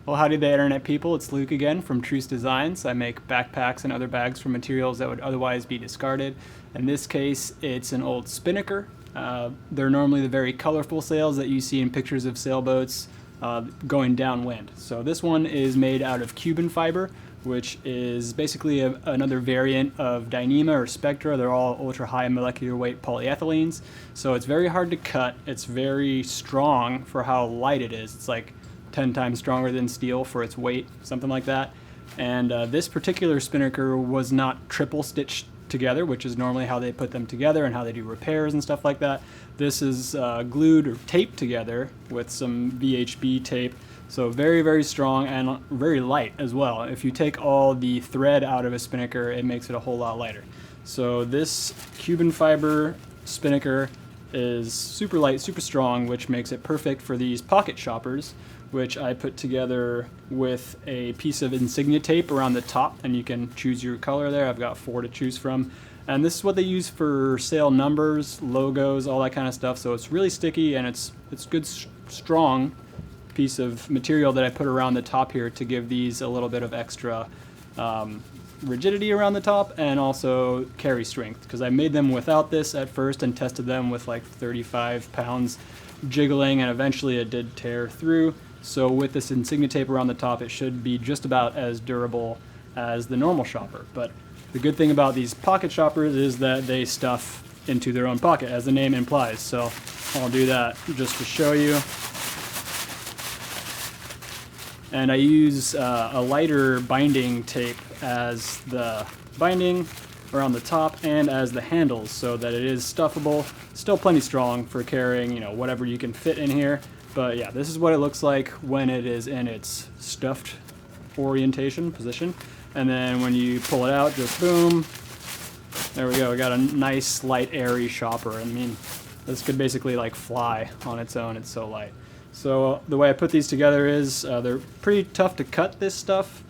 Well, howdy there, Internet people. It's Luke again from Truce Designs. I make backpacks and other bags from materials that would otherwise be discarded. In this case, it's an old spinnaker. They're normally the very colorful sails that you see in pictures of sailboats going downwind. So this one is made out of Cuben fiber, which is basically another variant of Dyneema or Spectra. They're all ultra high molecular weight polyethylenes. So it's very hard to cut. It's very strong for how light it is. It's like 10 times stronger than steel for its weight, something like that. And this particular spinnaker was not triple stitched together, which is normally how they put them together and how they do repairs and stuff like that. This is glued or taped together with some VHB tape. So very, very strong and very light as well. If you take all the thread out of a spinnaker, it makes it a whole lot lighter. So this Cuben fiber spinnaker is super light, super strong, which makes it perfect for these pocket shoppers, which I put together with a piece of Insignia tape around the top, and you can choose your color there. I've got 4 to choose from. And this is what they use for sail numbers, logos, all that kind of stuff. So it's really sticky, and it's good, strong piece of material that I put around the top here to give these a little bit of extra rigidity around the top and also carry strength, because I made them without this at first and tested them with like 35 pounds jiggling, and eventually it did tear through. So with this Insignia tape around the top, it should be just about as durable as the normal shopper. But the good thing about these pocket shoppers is that they stuff into their own pocket, as the name implies. So I'll do that just to show you. And I use a lighter binding tape as the binding around the top and as the handles, so that it is stuffable. Still plenty strong for carrying, whatever you can fit in here. But yeah, this is what it looks like when it is in its stuffed orientation position. And then when you pull it out, just boom. There we go. We got a nice, light, airy shopper. I mean, this could basically like fly on its own. It's so light. So the way I put these together is they're pretty tough to cut, this stuff.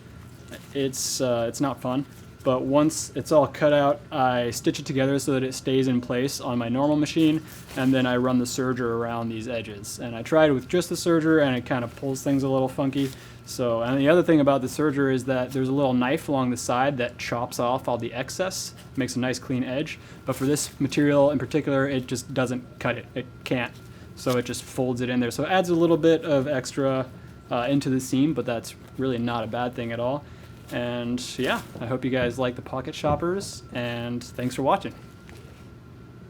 It's not fun. But once it's all cut out, I stitch it together so that it stays in place on my normal machine, and then I run the serger around these edges. And I tried with just the serger, and it kind of pulls things a little funky. So, and the other thing about the serger is that there's a little knife along the side that chops off all the excess, makes a nice clean edge. But for this material in particular, it just doesn't cut it. It can't. So it just folds it in there. So it adds a little bit of extra into the seam, but that's really not a bad thing at all. And yeah, I hope you guys like the pocket shoppers, and thanks for watching.